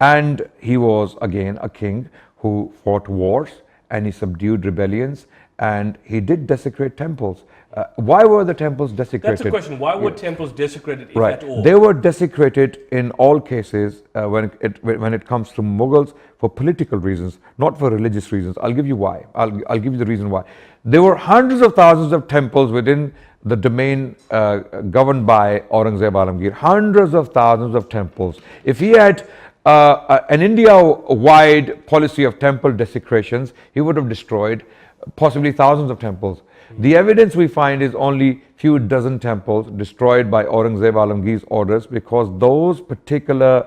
and he was again a king who fought wars, and he subdued rebellions, and he did desecrate temples. Why were the temples desecrated? That's a question. Why were temples desecrated, if Right. at all? They were desecrated in all cases when it comes to Mughals for political reasons, not for religious reasons. I'll give you why. I'll give you the reason why. There were hundreds of thousands of temples within the domain governed by Aurangzeb Alamgir. Hundreds of thousands of temples. If he had an India-wide policy of temple desecrations, he would have destroyed possibly thousands of temples. The evidence we find is only few dozen temples destroyed by Aurangzeb Alamgir's orders, because those particular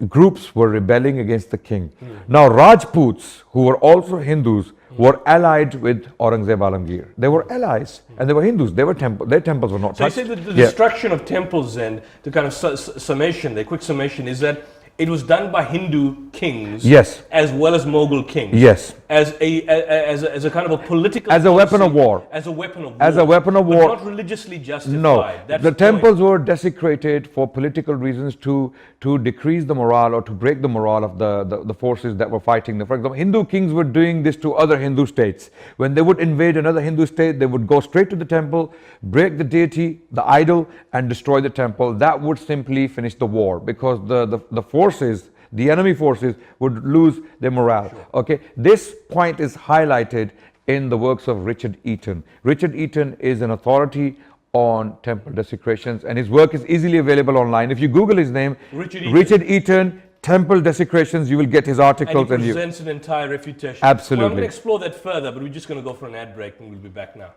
groups were rebelling against the king. Now Rajputs, who were also Hindus, were allied with Aurangzeb Alamgir. They were allies, and they were Hindus. Their temples were not touched. So you say that the destruction of temples, then, the kind of summation, the quick summation, is that it was done by Hindu kings, yes, as well as Mughal kings, yes, as a kind of a political, as a weapon of war, as a weapon of war, as a weapon of war, but not religiously justified. No, that's the temples were desecrated for political reasons, to decrease the morale or to break the morale of the forces that were fighting them. For example, Hindu kings were doing this to other Hindu states. When they would invade another Hindu state, they would go straight to the temple, break the deity, the idol, and destroy the temple. That would simply finish the war, because the forces, the enemy forces, would lose their morale. Sure. Okay, this point is highlighted in the works of Richard Eaton. Richard Eaton is an authority on temple desecrations, and his work is easily available online. If you Google his name, Richard Eaton, temple desecrations, you will get his articles. And he presents an entire refutation. Absolutely. Well, I'm going to explore that further, but we're just going to go for an ad break, and we'll be back now.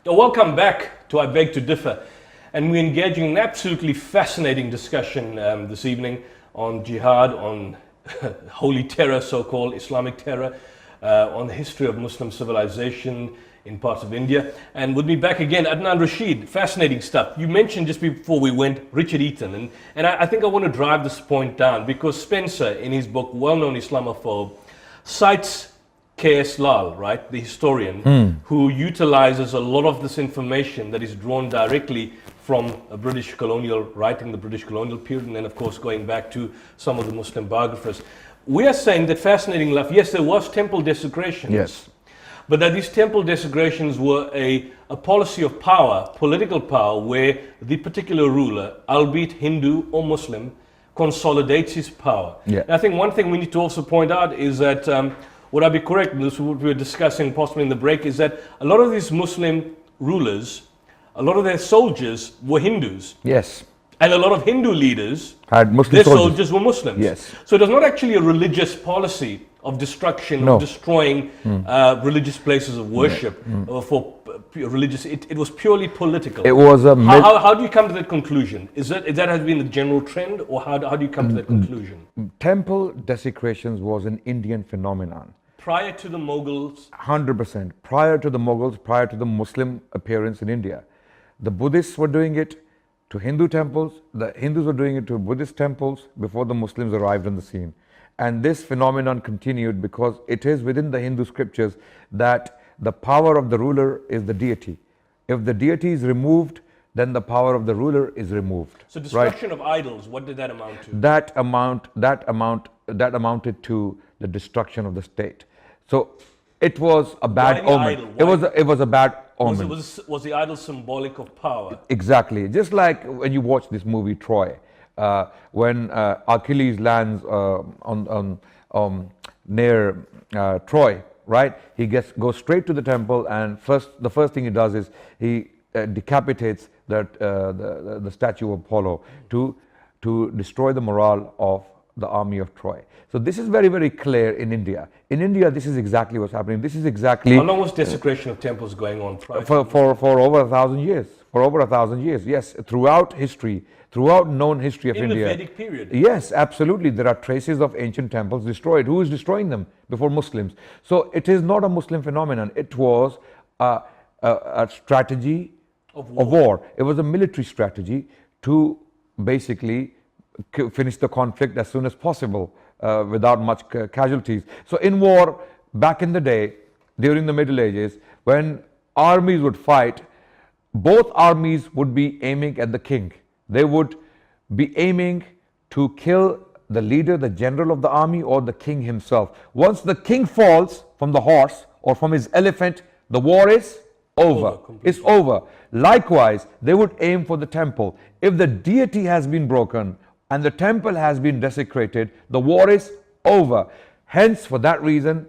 Welcome back to I Beg to Differ, and we're engaging in an absolutely fascinating discussion this evening on jihad, on holy terror, so-called Islamic terror, on the history of Muslim civilization in parts of India. And with me back again, Adnan Rashid. Fascinating stuff. You mentioned just before we went Richard Eaton, and I think I want to drive this point down, because Spencer, in his book, well-known Islamophobe, cites K.S. Lal, right, the historian, who utilizes a lot of this information that is drawn directly from a British colonial writing, the British colonial period, and then of course going back to some of the Muslim biographers. We are saying that, fascinating enough, yes, there was temple desecration. Yes. But that these temple desecrations were a policy of power, political power, where the particular ruler, albeit Hindu or Muslim, consolidates his power. Yeah. And I think one thing we need to also point out is that would I be correct, this is what we were discussing possibly in the break, is that a lot of these Muslim rulers, a lot of their soldiers were Hindus. Yes. And a lot of Hindu leaders, had Muslim their soldiers. were Muslims. Yes. So it was not actually a religious policy of destruction, of destroying religious places of worship for religious. It was purely political. It was a how do you come to that conclusion? Is that has been the general trend, or how do you come to that conclusion? Temple desecrations was an Indian phenomenon. Prior to the Mughals? 100%. Prior to the Mughals, prior to the Muslim appearance in India. The Buddhists were doing it to Hindu temples, the Hindus were doing it to Buddhist temples before the Muslims arrived on the scene. And this phenomenon continued because it is within the Hindu scriptures that the power of the ruler is the deity. If the deity is removed, then the power of the ruler is removed. So destruction of idols, what did that amount to? That amounted to the destruction of the state. So it was a bad omen. It was a bad omen. Was the idol symbolic of power? Exactly. Just like when you watch this movie Troy, when Achilles lands near Troy, right? He goes straight to the temple, and the first thing he does is he decapitates the statue of Apollo to destroy the morale of the army of Troy. So this is very, very clear in India. In India, this is exactly what's happening. This is exactly... How long was desecration of temples going on? For over 1,000 years. For over 1,000 years, yes. Throughout history, throughout known history of India. In the Vedic period? Yes, absolutely. There are traces of ancient temples destroyed. Who is destroying them? Before Muslims. So it is not a Muslim phenomenon. It was a strategy of war. It was a military strategy to basically finish the conflict as soon as possible without much casualties. So in war, back in the day, during the Middle Ages, when armies would fight, both armies would be aiming at the king. They would be aiming to kill the leader, the general of the army, or the king himself. Once the king falls from the horse or from his elephant, the war is over. It's over. Likewise, they would aim for the temple. If the deity has been broken and the temple has been desecrated, the war is over. Hence, for that reason,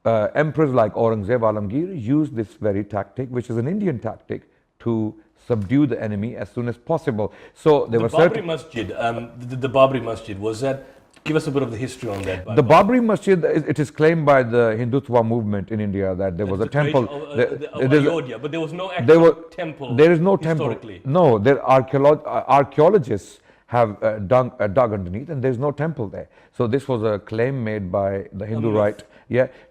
emperors like Aurangzeb Alamgir used this very tactic, which is an Indian tactic, to subdue the enemy as soon as possible. So there was Babri Masjid, the Babri Masjid, was that? Give us a bit of the history on that. The Babri Masjid, it is claimed by the Hindutva movement in India that there was a temple. Ayodhya, but there was no actual temple. There is no temple. No, there archaeologists have dug underneath, and there is no temple there. So this was a claim made by the Hindu right,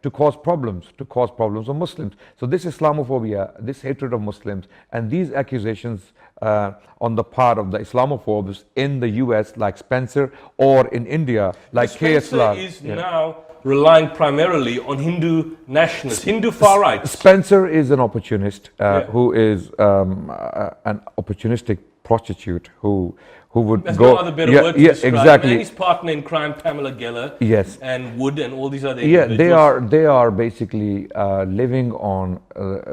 to cause problems of Muslims. So this Islamophobia, this hatred of Muslims, and these accusations on the part of the Islamophobes in the US, like Spencer, or in India, like K.S. Lal. Spencer is now relying primarily on Hindu nationalists, Hindu far right. Spencer is an opportunist who is an opportunistic prostitute who would There's go. No other better word to describe. Exactly. And his partner in crime, Pamela Geller. Yes. And Wood and all these other they are basically living on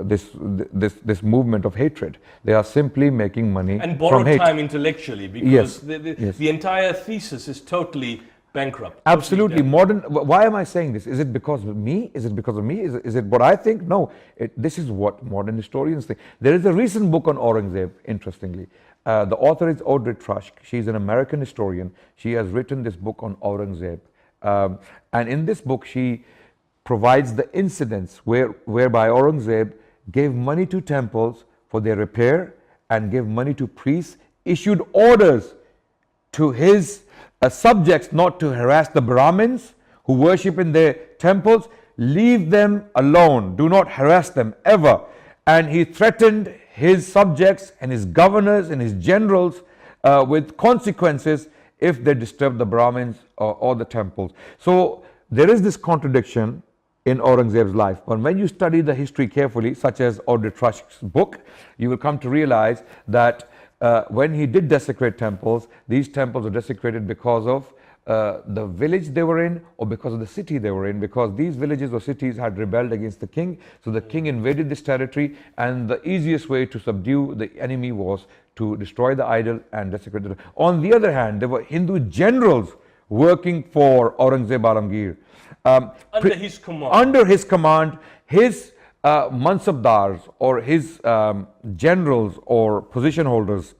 this movement of hatred. They are simply making money and borrowed from hate. time intellectually, because the entire thesis is totally bankrupt. Absolutely. Modern. Why am I saying this? Is it because of me? Is it because of me? Is it what I think? No. This is what modern historians think. There is a recent book on Aurangzeb, interestingly. The author is Audrey Trush. She's an American historian. She has written this book on Aurangzeb. And in this book, she provides the incidents whereby Aurangzeb gave money to temples for their repair and gave money to priests, issued orders to his subjects not to harass the Brahmins who worship in their temples. Leave them alone. Do not harass them ever. And he threatened his subjects and his governors and his generals with consequences if they disturb the Brahmins or the temples. So there is this contradiction in Aurangzeb's life. But when you study the history carefully, such as Audrey Trush's book, you will come to realize that when he did desecrate temples, these temples were desecrated because of the village they were in, or because of the city they were in, because these villages or cities had rebelled against the king. So the king invaded this territory, and the easiest way to subdue the enemy was to destroy the idol and desecrate it. On the other hand, there were Hindu generals working for Aurangzeb Alamgir. Under his command, his mansabdars, or his generals or position holders,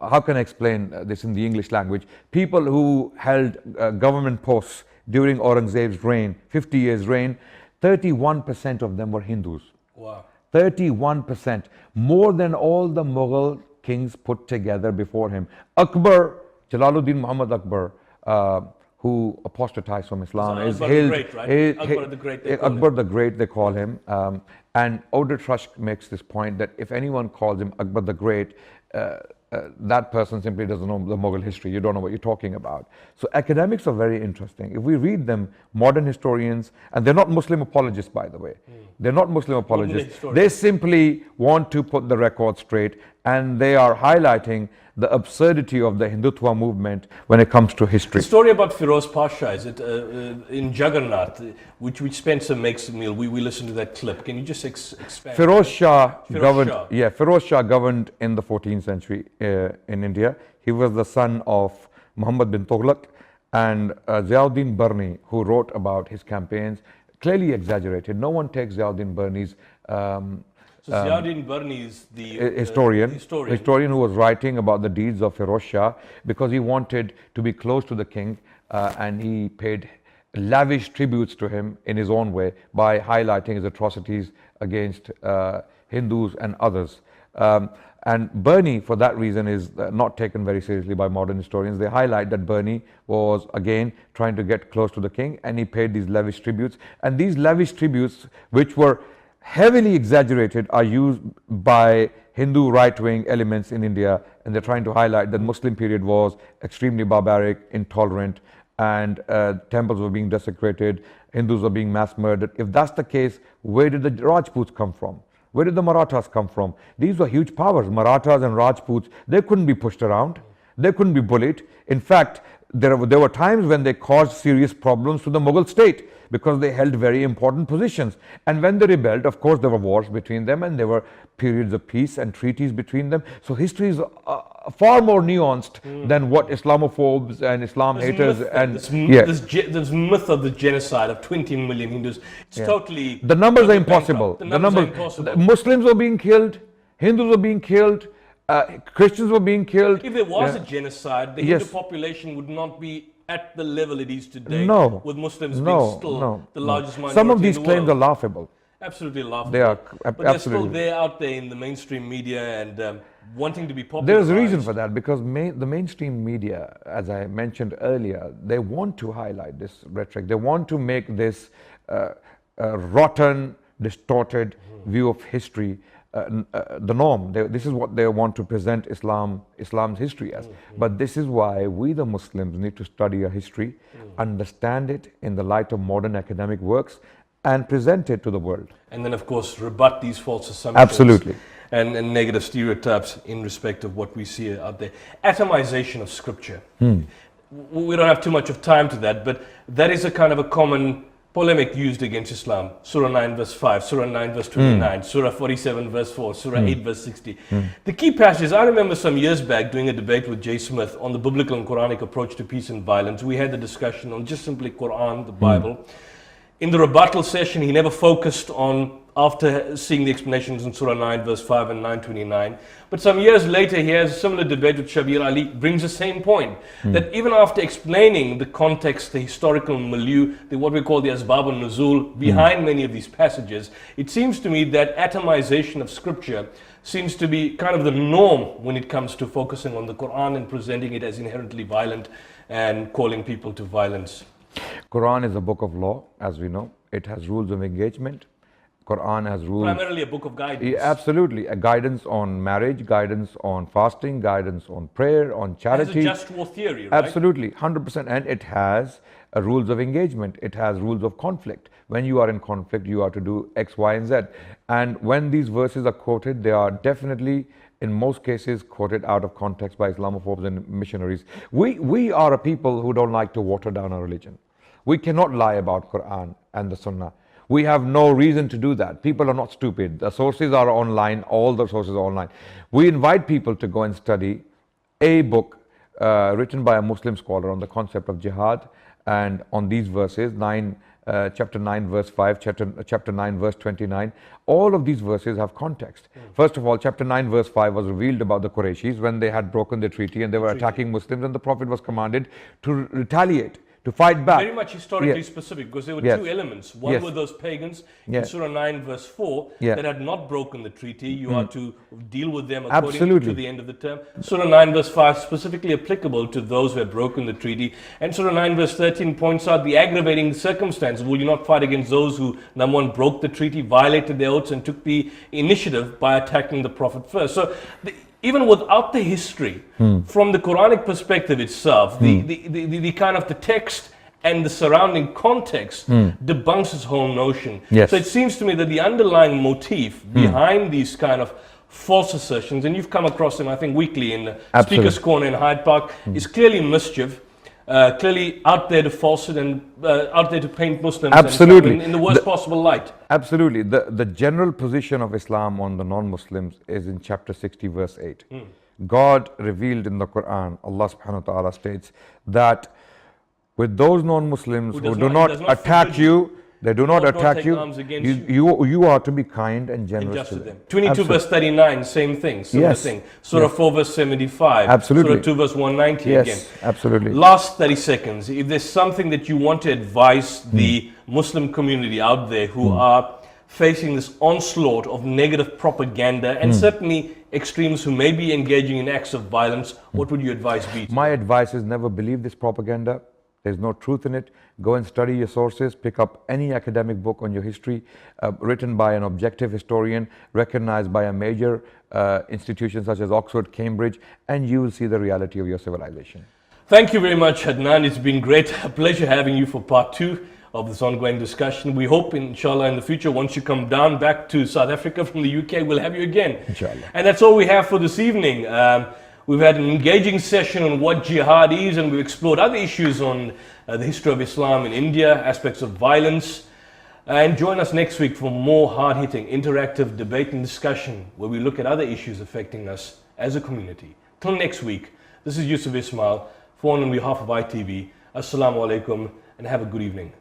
how can I explain this in the English language? People who held government posts during Aurangzeb's reign, 50 years reign, 31% of them were Hindus. Wow. 31%. More than all the Mughal kings put together before him. Akbar, Jalaluddin Muhammad Akbar, who apostatized from Islam, is hailed. Akbar the Great, Akbar the Great, they call him. And Audrey Trush makes this point that if anyone calls him Akbar the Great, that person simply doesn't know the Mughal history. You don't know what you're talking about. So academics are very interesting. If we read them, modern historians, and they're not Muslim apologists, by the way. They're not Muslim apologists. They simply want to put the record straight, and they are highlighting the absurdity of the Hindutva movement when it comes to history. The story about Firoz Pasha, is it in Jagannath, which Spencer makes a meal. We listened to that clip. Can you just expand? Firoz Shah governed in the 14th century in India. He was the son of Muhammad bin Tughlaq, and Ziauddin Barni, who wrote about his campaigns, clearly exaggerated. No one takes Ziauddin Barni's So Ziauddin Barni is the historian who was writing about the deeds of Firoz Shah because he wanted to be close to the king, and he paid lavish tributes to him in his own way by highlighting his atrocities against Hindus and others. And Barni, for that reason, is not taken very seriously by modern historians. They highlight that Barni was, again, trying to get close to the king, and he paid these lavish tributes. And these lavish tributes, which were heavily exaggerated, are used by Hindu right-wing elements in India and they're trying to highlight that Muslim period was extremely barbaric, intolerant, and temples were being desecrated, Hindus were being mass murdered. If that's the case, where did the Rajputs come from? Where did the Marathas come from? These were huge powers. Marathas and Rajputs, they couldn't be pushed around. They couldn't be bullied. In fact, there were times when they caused serious problems to the Mughal state because they held very important positions. And when they rebelled, of course, there were wars between them and there were periods of peace and treaties between them. So history is far more nuanced than what Islamophobes and Islam haters this myth of the genocide of 20 million Hindus. It's totally... The numbers are impossible. The numbers are impossible. Muslims were being killed, Hindus were being killed, Christians were being killed. If there was a genocide, the Hindu population would not be at the level it is today, with Muslims being still the largest minority. Some of these in the claims world. are laughable. Absolutely laughable. They are but they're still there out there in the mainstream media and wanting to be popular. There's a reason for that, because the mainstream media, as I mentioned earlier, they want to highlight this rhetoric. They want to make this rotten, distorted view of history the norm. This is what they want to present Islam's history as. But this is why we the Muslims need to study our history, understand it in the light of modern academic works, and present it to the world. And then, of course, rebut these false assumptions. Absolutely. And negative stereotypes in respect of what we see out there. Atomization of scripture. We don't have too much of time to that, but that is a kind of a common polemic used against Islam. Surah 9 verse 5, Surah 9 verse 29, Surah 47 verse 4, Surah 8 verse 60. The key passages, I remember some years back doing a debate with Jay Smith on the biblical and Quranic approach to peace and violence. We had the discussion on just simply Quran, the Bible. In the rebuttal session, he never focused on, after seeing the explanations in Surah 9 verse 5 and 929. But some years later, he has a similar debate with Shabir Ali, brings the same point, that even after explaining the context, the historical milieu, what we call the asbab al-nuzul, behind many of these passages, it seems to me that atomization of scripture seems to be kind of the norm when it comes to focusing on the Quran and presenting it as inherently violent and calling people to violence. Quran is a book of law, as we know. It has rules of engagement. Quran has rules. Primarily a book of guidance. Yeah, absolutely. A guidance on marriage, guidance on fasting, guidance on prayer, on charity. It has a just war theory, right? Absolutely, 100%. And it has rules of engagement. It has rules of conflict. When you are in conflict, you are to do X, Y, and Z. And when these verses are quoted, they are definitely, in most cases, quoted out of context by Islamophobes and missionaries. We are a people who don't like to water down our religion. We cannot lie about Quran and the Sunnah. We have no reason to do that. People are not stupid. The sources are online. All the sources are online. We invite people to go and study a book written by a Muslim scholar on the concept of jihad and on these verses, chapter 9 verse 5, chapter 9 verse 29. All of these verses have context. First of all, chapter 9 verse 5 was revealed about the Qurayshis when they had broken the treaty and they were attacking Muslims, and the Prophet was commanded to retaliate, to fight back. Very much historically specific, because there were two elements. One were those pagans in Surah 9 verse 4 that had not broken the treaty. You are to deal with them according to the end of the term. Surah 9 verse 5 specifically applicable to those who had broken the treaty. And Surah 9 verse 13 points out the aggravating circumstances. Will you not fight against those who, number one, broke the treaty, violated their oaths, and took the initiative by attacking the Prophet first? So even without the history, from the Quranic perspective itself, the kind of the text and the surrounding context debunks this whole notion. So it seems to me that the underlying motif behind these kind of false assertions, and you've come across them, I think, weekly in Speaker's Corner in Hyde Park, is clearly mischief. Clearly out there to falsehood and out there to paint Muslims in the worst possible light. Absolutely. The general position of Islam on the non-Muslims is in chapter 60 verse 8. God revealed in the Quran, Allah subhanahu wa ta'ala states that with those non-Muslims who do not attack you, they do not attack you. You are to be kind and generous to them. 22 verse 39, same thing. Similar thing. Surah 4 verse 75. Absolutely. Surah 2 verse 190 again. Absolutely. Last 30 seconds. If there's something that you want to advise the Muslim community out there who are facing this onslaught of negative propaganda and certainly extremists who may be engaging in acts of violence, what would your advice be? My advice is never believe this propaganda. There's no truth in it. Go and study your sources. Pick up any academic book on your history written by an objective historian recognized by a major institution such as Oxford, Cambridge, and you will see the reality of your civilization. Thank you very much, Adnan. It's been great. A pleasure having you for part 2 of this ongoing discussion. We hope, inshallah, in the future, once you come down back to South Africa from the UK, we'll have you again. Inshallah. And that's all we have for this evening. We've had an engaging session on what jihad is, and we've explored other issues on the history of Islam in India, aspects of violence. And join us next week for more hard-hitting, interactive debate and discussion where we look at other issues affecting us as a community. Till next week, this is Yusuf Ismail, on behalf of ITV. Assalamu alaikum and have a good evening.